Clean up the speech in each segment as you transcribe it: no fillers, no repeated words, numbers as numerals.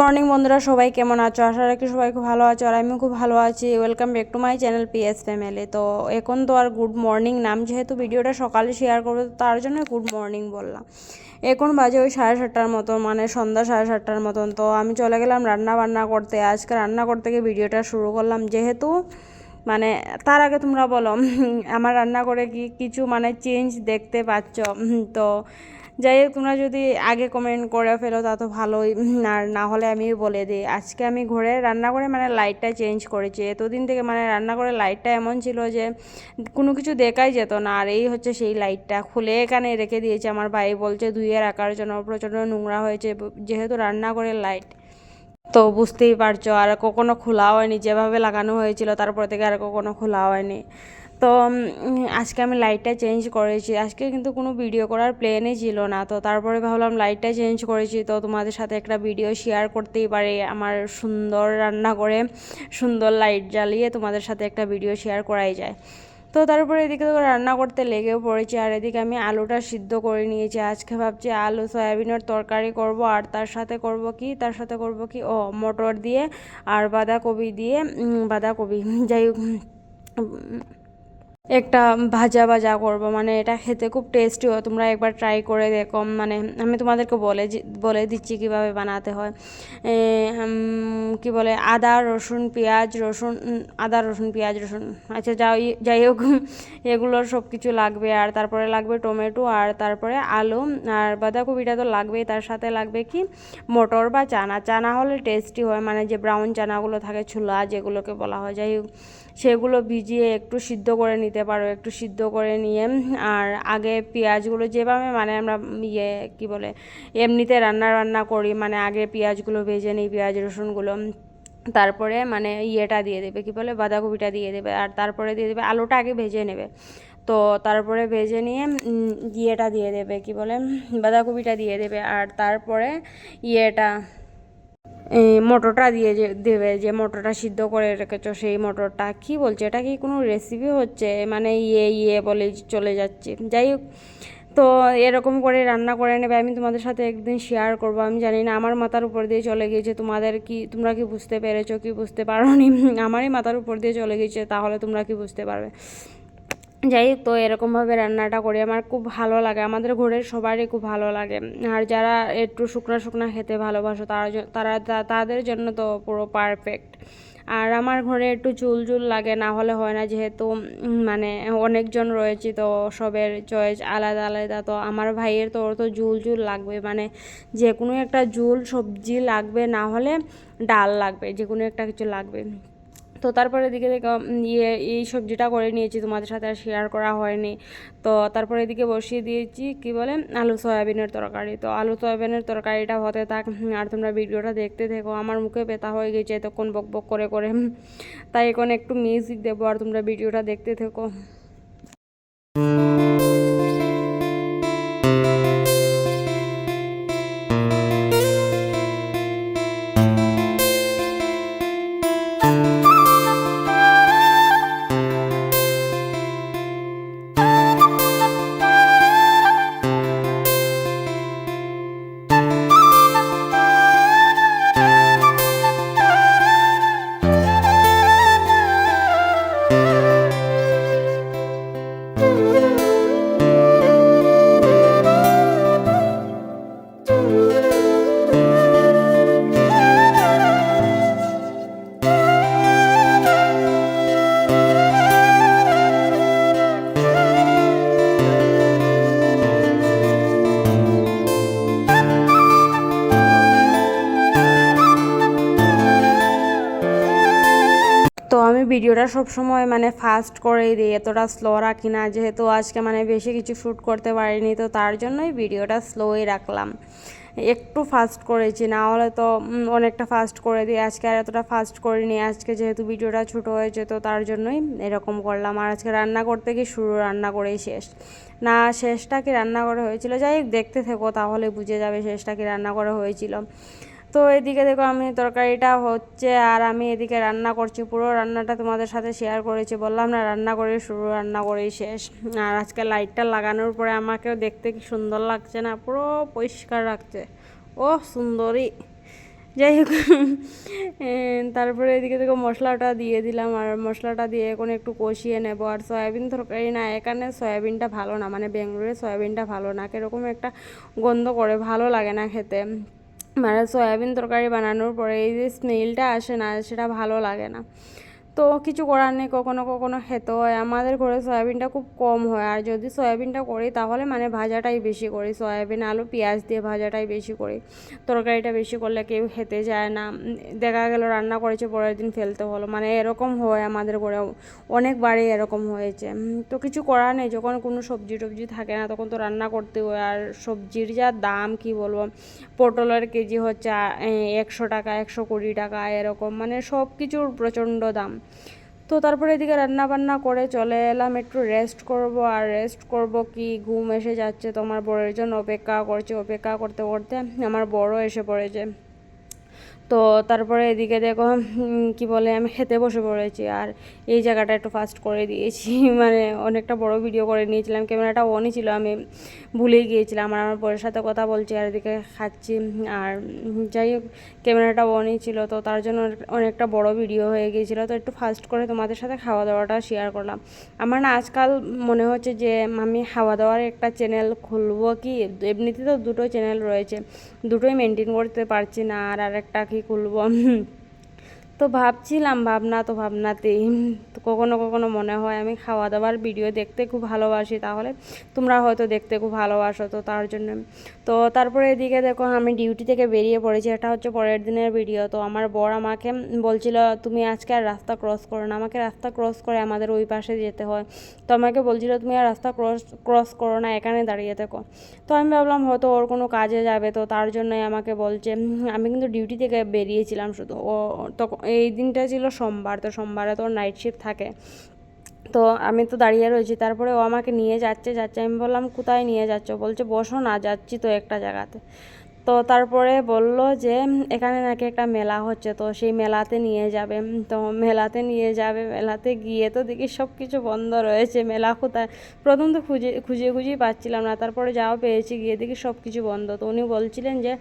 Morning বন্ধুরা, সবাই কেমন আছো? আশা রাখি সবাই খুব ভালো আছো আর আমিও খুব ভালো আছি। Welcome back to my channel PS family. তো এখন তো আর গুড মর্নিং নাম, যেহেতু ভিডিওটা সকালে শেয়ার করবো তো তার জন্য গুড মর্নিং বললাম। এখন বাজে ওই 7:30টার মতন, মানে সন্ধ্যা 7:30টার মতন। তো আমি চলে গেলাম রান্না বান্না করতে। আজকে রান্না করতে গিয়ে ভিডিওটা শুরু করলাম, যেহেতু মানে তার আগে তোমরা বলো আমার রান্না করে কি কিছু মানে চেঞ্জ দেখতে পাচ্ছ? তো যাই হোক, তোমরা যদি আগে কমেন্ট করে ফেলো তা তো ভালোই, আর না হলে আমি বলে দিই। আজকে আমি ঘরে রান্না করে মানে লাইটটা চেঞ্জ করেছি। এতদিন থেকে মানে রান্না করে লাইটটা এমন ছিল যে কোনো কিছু দেখাই যেত না, আর এই হচ্ছে সেই লাইটটা খুলে এখানে রেখে দিয়েছে। আমার ভাই বলছে ধুয়ে রাখার জন্য, প্রচণ্ড নোংরা হয়েছে যেহেতু রান্না করে লাইট, তো বুঝতেই পারছো। আর কখনো খোলা হয়নি, যেভাবে লাগানো হয়েছিল তারপর থেকে আর কখনো খোলা হয়নি। তো আজকে আমি লাইটটা চেঞ্জ করেছি। আজকে কিন্তু কোনো ভিডিও করার প্ল্যানই ছিল না, তো তারপরে ভাবলাম লাইটটা চেঞ্জ করেছি তো তোমাদের সাথে একটা ভিডিও শেয়ার করতেই পারি। আমার সুন্দর রান্না করে সুন্দর লাইট জ্বালিয়ে তোমাদের সাথে একটা ভিডিও শেয়ার করাই যায়। তো তারপরে এদিকে তো রান্না করতে লেগেও পড়েছি, আর এদিকে আমি আলুটা সিদ্ধ করে নিয়েছি। আজকে ভাবছি আলু সয়াবিনের তরকারি করব, আর তার সাথে করব কি মটর দিয়ে আর বাঁধাকপি দিয়ে, বাঁধাকপি যাই হোক, একটা ভাজা ভাজা করব। মানে এটা খেতে খুব টেস্টি হয়, তোমরা একবার ট্রাই করে দেখো। মানে আমি তোমাদেরকে বলে দিচ্ছি কিভাবে বানাতে হয়। কি বলে, আদা রসুন পেঁয়াজ রসুন, আচ্ছা যাই হোক, এগুলোর সব কিছু লাগবে। আর তারপরে লাগবে টমেটো, আর তারপরে আলু, আর বাঁধাকপিটা তো লাগবেই। তার সাথে লাগবে কি মটর বা চানা হলে টেস্টি হয়, মানে যে ব্রাউন চানাগুলো থাকে, ছোলা যেগুলোকে বলা হয়। যাই হোক, সেগুলো ভিজিয়ে একটু সিদ্ধ করে নিতে পারো। একটু সিদ্ধ করে নিয়ে আর আগে পেঁয়াজগুলো যেভাবে মানে আমরা কি বলে এমনিতে রান্না করি, মানে আগে পেঁয়াজগুলো ভেজে নিই, পেঁয়াজ রসুনগুলো, তারপরে মানে দিয়ে দেবে, কি বলে বাঁধাকপিটা দিয়ে দেবে, আর তারপরে দিয়ে দেবে আলুটা আগে ভেজে নেবে। তো তারপরে ভেজে নিয়ে দিয়ে দেবে, কি বলে বাঁধাকপিটা দিয়ে দেবে, আর তারপরে মটরটা দেবে, যে মটরটা সিদ্ধ করে রেখেছো সেই মটরটা। কি বলছে, এটা কি কোনো রেসিপি হচ্ছে? মানে বলে চলে যাচ্ছে। যাই হোক, তো এরকম করে রান্না করে নেবে। আমি তোমাদের সাথে একদিন শেয়ার করব। আমি জানি না, আমার মাথার উপর দিয়ে চলে গিয়েছে। তোমরা কি বুঝতে পেরেছো কি বুঝতে পারোনি? আমারই মাথার উপর দিয়ে চলে গিয়েছে, তাহলে তোমরা কি বুঝতে পারবে? যাই হোক, তো এরকমভাবে রান্নাটা করি, আমার খুব ভালো লাগে, আমাদের ঘরের সবারই খুব ভালো লাগে। আর যারা একটু শুকনো শুকনো খেতে ভালোবাসো তাদের জন্য তো পুরো পারফেক্ট। আর আমার ঘরে একটু ঝুল লাগে, না হলে হয় না, যেহেতু মানে অনেকজন রয়েছে, তো সবের চয়েস আলাদা আলাদা। তো আমার ভাইয়ের তো ওর তো ঝুল লাগবে, মানে যে কোনো একটা সবজি লাগবে, না হলে ডাল লাগবে, যে কোনো একটা কিছু লাগবে। তো তারপরে এদিকে এই সবজিটা করে নিয়েছি, তোমাদের সাথে আর শেয়ার করা হয়নি। তো তারপরে এদিকে বসিয়ে দিয়েছি, কি বলে আলু সয়াবিনের তরকারি। তো আলু সয়াবিনের তরকারিটা হতে থাক, আর তোমরা ভিডিওটা দেখতে থেকো। আমার মুখে ব্যথা হয়ে গেছে এতক্ষণ বক বক করে করে, তাই এখন একটু মিউজিক দেবো, আর তোমরা ভিডিওটা দেখতে থেকো। তো আমি ভিডিওটা সবসময় মানে ফাস্ট করেই দিই, এতটা স্লো রাখি না, যেহেতু আজকে মানে বেশি কিছু শ্যুট করতে পারিনি, তো তার জন্যই ভিডিওটা স্লোই রাখলাম। একটু ফাস্ট করেছি, না হলে তো অনেকটা ফাস্ট করে দিই। আজকে আর এতটা ফাস্ট করিনি, আজকে যেহেতু ভিডিওটা ছোটো হয়েছে তো তার জন্যই এরকম করলাম। আর আজকে রান্না করতে গিয়ে শুরু রান্না করেই শেষ, না শেষটা কি রান্না করে হয়েছিল, যাই হোক দেখতে থেকো, তাহলে বুঝে যাবে শেষটা কি রান্না করে হয়েছিল। তো এদিকে দেখো, আমি তরকারিটা হচ্ছে আর আমি এদিকে রান্না করছি। পুরো রান্নাটা তোমাদের সাথে শেয়ার করেছি, বললাম না রান্না করে শুরু রান্না করেই শেষ। আর আজকে লাইটটা লাগানোর পরে আমাকেও দেখতে কি সুন্দর লাগছে না, পুরো পরিষ্কার লাগছে। ও সুন্দরী, যাই হোক তারপরে এদিকে থেকে মশলাটা দিয়ে দিলাম, আর মশলাটা দিয়ে এখন একটু কষিয়ে নেব। আর সয়াবিন তরকারি না, এখানে সয়াবিনটা ভালো না, মানে বেঙ্গলোরে সয়াবিনটা ভালো না, কীরকম একটা গন্ধ করে, ভালো লাগে না খেতে। মানে সয়াবিন তরকারি বানানোর পরে এই যে স্মেলটা আসে না, সেটা ভালো লাগে না। তো কিছু করার নেই, কখনো কখনো খেতে হয়। আমাদের ঘরে সয়াবিনটা খুব কম হয়, আর যদি সয়াবিনটা করি তাহলে মানে ভাজাটাই বেশি করি, সয়াবিন আলু পেঁয়াজ দিয়ে ভাজাটাই বেশি করি। তরকারিটা বেশি করলে কেউ খেতে যায় না, দেখা গেল রান্না করেছে পরের দিন ফেলতে হলো, মানে এরকম হয় আমাদের ঘরে, অনেকবারই এরকম হয়েছে। তো কিছু করার নেই, যখন কোনো সবজি টবজি থাকে না তখন তো রান্না করতে হয়। আর সবজির যা দাম কি বলবো, পটলের কেজি হচ্ছে 100 টাকা, 120 টাকা এরকম, মানে সব কিছুর প্রচণ্ড দাম। তো তারপরে এদিকে রান্না বান্না করে চলে এলাম, একটু রেস্ট করব। আর রেস্ট করব কি, ঘুম এসে যাচ্ছে, তো আমার বরের জন্য অপেক্ষা করছে, অপেক্ষা করতে করতে আমার বড় এসে পড়েছে। তো তারপরে এদিকে দেখো কি বলে, আমি খেতে বসে পড়েছি। আর এই জায়গাটা একটু ফাস্ট করে দিয়েছি মানে অনেকটা বড় ভিডিও করে নিয়েছিলাম, ক্যামেরাটা অনই ছিল, আমি ভুলেই গিয়েছিলাম। আমার বরের সাথে কথা বলছি আর এদিকে খাচ্ছি। আর যাই হোক, ক্যামেরাটা অনই ছিল, তো তার জন্য অনেকটা বড় ভিডিও হয়ে গিয়েছিলো। তো একটু ফাস্ট করে তোমাদের সাথে খাওয়া দাওয়াটা শেয়ার করলাম। আমার না আজকাল মনে হচ্ছে যে আমি খাওয়া দাওয়ার একটা চ্যানেল খুলবো কি, এমনিতে তো দুটো চ্যানেল রয়েছে, দুটোই মেনটেন করতে পারছি না, আর আরেকটা কি খুলবো তো ভাবছিলাম, ভাবনা তো ভাবনাতেই, তো কখনো কখনো মনে হয় আমি খাওয়া দাওয়ার ভিডিও দেখতে খুব ভালোবাসি, তাহলে তোমরা হয়তো দেখতে খুব ভালোবাসো, তো তার জন্য। তো তারপরে এদিকে দেখো আমি ডিউটি থেকে বেরিয়ে পড়েছি, এটা হচ্ছে পরের দিনের ভিডিও। তো আমার বর আমাকে বলছিল তুমি আজকে আর রাস্তা ক্রস করো না, আমাকে রাস্তা ক্রস করে আমাদের ওই পাশে যেতে হয়। তো আমাকে বলছিল তুমি আর রাস্তা ক্রস করো না, এখানে দাঁড়িয়ে থেকো। তো আমি ভাবলাম হয়তো ওর কোনো কাজে যাবে, তো তার জন্যই আমাকে বলছে। আমি কিন্তু ডিউটি থেকে বেরিয়েছিলাম শুধু, ও তখন এই দিনটা ছিল সোমবার, তো সোমবারে তো নাইট শিফট থাকে। তো আমি তো দাঁড়িয়ে রয়েছি, তারপরে ও আমাকে নিয়ে যাচ্ছে যাচ্ছে, আমি বললাম কোথায় নিয়ে যাচ্ছ, বলছে বসো না, যাচ্ছি তো একটা জায়গাতে। তো তারপরে বলল যে এখানে নাকি একটা মেলা হচ্ছে, তো সেই মেলাতে নিয়ে যাবে। তো মেলাতে নিয়ে যাবে, মেলাতে গিয়ে তো দেখি সব কিছু বন্ধ রয়েছে, মেলা কোথায়, প্রথম তো খুঁজেই পাচ্ছিলাম না, তারপরে যাও পেয়েছি, গিয়ে দেখি সব কিছু বন্ধ। তো উনি বলছিলেন যে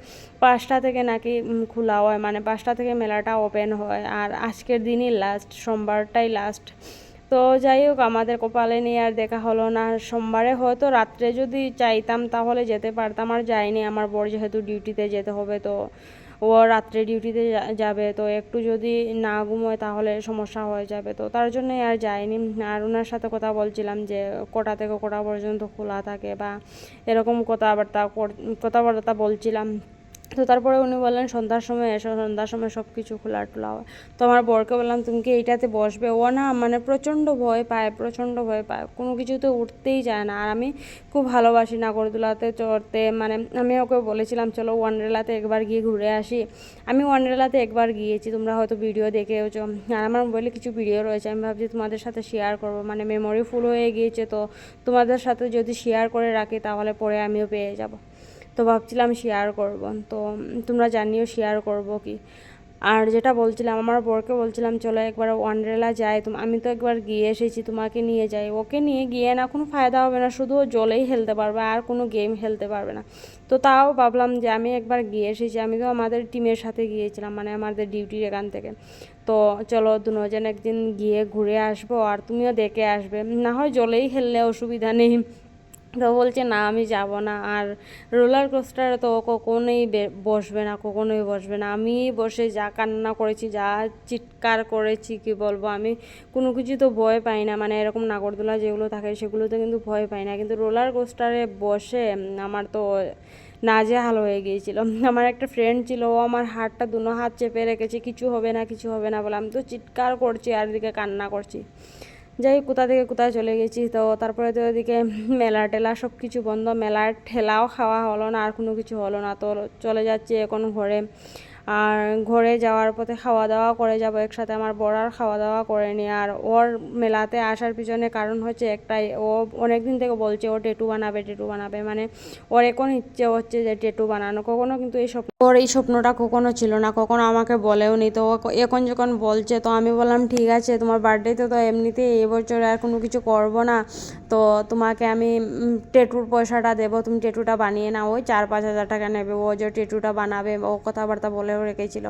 5টা থেকে নাকি খোলা হয়, মানে 5টা থেকে মেলাটা ওপেন হয়, আর আজকের দিনই লাস্ট, সোমবারটাই লাস্ট। তো যাই হোক, আমাদের কপালে নিয়ে আর দেখা হলো না। সোমবারে হয়তো রাত্রে যদি চাইতাম তাহলে যেতে পারতাম, আর যাইনি, আমার বর যেহেতু ডিউটিতে যেতে হবে, তো ও রাত্রে ডিউটিতে যাবে, তো একটু যদি না ঘুমোয় তাহলে সমস্যা হয়ে যাবে, তো তার জন্যই আর যাইনি। আর ওনার সাথে কথা বলছিলাম যে কটা থেকে কটা পর্যন্ত খোলা থাকে, বা এরকম কথাবার্তা বলছিলাম। তো তারপরে উনি বললেন সন্ধ্যার সময় এসো, সন্ধ্যার সময় সব কিছু খোলা টোলা হয়। তো আমার বরকে বললাম তুমি কি এইটাতে বসবে, ও না মানে প্রচণ্ড ভয় পায়, প্রচণ্ড ভয় পায়, কোনো কিছুতে উঠতেই চায় না। আর আমি খুব ভালোবাসি নাগরদোলাতে চড়তে, মানে আমি ওকে বলেছিলাম চলো ওয়ান্ডারলাতে একবার গিয়ে ঘুরে আসি। আমি ওয়ান্ডারলাতে একবার গিয়েছি, তোমরা হয়তো ভিডিও দেখেওছো, আর আমার মোবাইলে কিছু ভিডিও রয়েছে, আমি ভাবছি তোমাদের সাথে শেয়ার করবো, মানে মেমোরি ফুল হয়ে গিয়েছে, তো তোমাদের সাথে যদি শেয়ার করে রাখি তাহলে পরে আমিও পেয়ে যাব। তো ভাবছিলাম শেয়ার করব, তো তোমরা জানিও শেয়ার করব কি। আর যেটা বলছিলাম, আমার বরকে বলছিলাম চলো একবার ওয়ান্ডারলা যাই, আমি তো একবার গিয়ে এসেছি, তোমাকে নিয়ে যাই। ওকে নিয়ে গিয়ে না কোনো ফায়দা হবে না, শুধু জলেই খেলতে পারবে, আর কোনো গেম খেলতে পারবে না। তো তাও ভাবলাম যে আমি একবার গিয়ে এসেছি, আমি তো আমাদের টিমের সাথে গিয়েছিলাম, মানে আমাদের ডিউটির এখান থেকে। তো চলো দুজন একদিন গিয়ে ঘুরে আসবো, আর তুমিও দেখে আসবে, না হয় জলেই খেললে অসুবিধা নেই। তো বলছে না আমি যাব না, আর রোলার কোস্টারে তো কখনোই বসবে না, কখনোই বসবে না। আমি বসে যা কান্না করেছি, যা চিৎকার করেছি কি বলবো, আমি কোনো কিছু তো ভয় পাই না, মানে এরকম নাগরদোলা যেগুলো থাকে সেগুলোতে কিন্তু ভয় পাই না, কিন্তু রোলার কোস্টারে বসে আমার তো নাজেহাল হয়ে গিয়েছিল। আমার একটা ফ্রেন্ড ছিল, ও আমার হাতটা দুনো হাত চেপে রেখেছে, কিছু হবে না কিছু হবে না বলে, আমি তো চিৎকার করছি আর দিকে কান্না করছি। যাই কোথা থেকে কোথায় চলে গেছি। তো তারপরে তো ওদিকে মেলা টেলা সব কিছু বন্ধ, মেলার ঠেলাও খাওয়া হলো না, আর কোনো কিছু হলো না। তো চলে যাচ্ছি এখন ঘরে, আর ঘরে যাওয়ার পথে খাওয়া দাওয়া করে যাব একসাথে। আমার বড় আর খাওয়া দাওয়া করেনি, আর ওর মেলাতে আসার পিছনে কারণ হচ্ছে একটাই, ও অনেক দিন থেকে বলছে ও ট্যাটু বানাবে, ট্যাটু বানাবে, মানে ওর এখন ইচ্ছে হচ্ছে যে ট্যাটু বানানো। কখনো কিন্তু ওর এই স্বপ্নটা কখনো ছিল না, কখনো আমাকে বলেও নি। তো এখন যখন বলছে, তো আমি বললাম ঠিক আছে, তোমার বার্থডেতে তো এমনিতেই এবছর আর কোনো কিছু করবো না, তো তোমাকে আমি ট্যাটুর পয়সাটা দেবো, তুমি ট্যাটুটা বানিয়ে নাও, ওই 4-5 হাজার টাকা নেবে, ও যে ট্যাটুটা বানাবে, ও কথাবার্তা বলে রেখেছিল।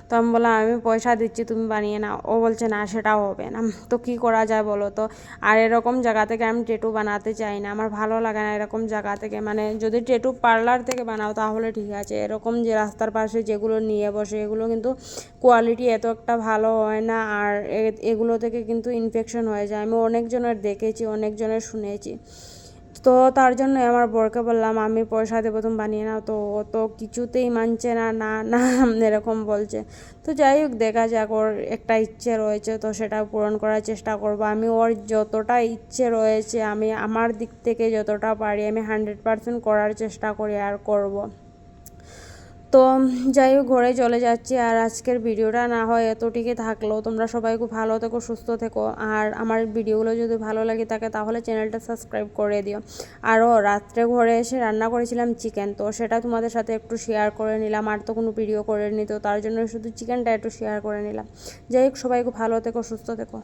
তো আমি বললাম আমি পয়সা দিচ্ছি তুমি বানিয়ে নাও। ও বলছে না সেটাও হবে না। তো কী করা যায় বলো তো। আর এরকম জায়গা থেকে আমি ট্যাটু বানাতে চাই না, আমার ভালো লাগে না এরকম জায়গা থেকে। মানে যদি ট্যাটু পার্লার থেকে বানাও তাহলে ঠিক আছে, এরকম যে রাস্তার পাশে যেগুলো নিয়ে বসে এগুলো কিন্তু কোয়ালিটি এত একটা ভালো হয় না, আর এগুলো থেকে কিন্তু ইনফেকশন হয়ে যায়। আমি অনেকজনের দেখেছি, অনেকজনের শুনেছি। তো তার জন্য আমার বরকে বললাম আমি পয়সা দেবো তুমি বানিয়ে নাও। তো ও তো কিছুতেই মানছে না, না না এরকম বলছে। তো যাই হোক দেখা যাক, ওর একটা ইচ্ছে রয়েছে তো সেটা পূরণ করার চেষ্টা করব। আমি ওর যতটা ইচ্ছে রয়েছে আমি আমার দিক থেকে যতটা পারি আমি 100% করার চেষ্টা করি আর করব। তো যাই হোক ঘরে চলে যাচ্ছি, আর আজকের ভিডিওটা না হয় এতটুকুই থাকলো। তোমরা সবাই খুব ভালো থেকো, সুস্থ থেকো, আর আমার ভিডিওগুলো যদি ভালো লাগে থাকে তাহলে চ্যানেলটা সাবস্ক্রাইব করে দিও। আরও রাত্রে ঘরে এসে রান্না করেছিলাম চিকেন, তো সেটা তোমাদের সাথে একটু শেয়ার করে নিলাম। আর তো কোনো ভিডিও করে নি, তো তার জন্য শুধু চিকেনটা একটু শেয়ার করে নিলাম। যাই হোক সবাই খুব ভালো থেকো, সুস্থ থেকো।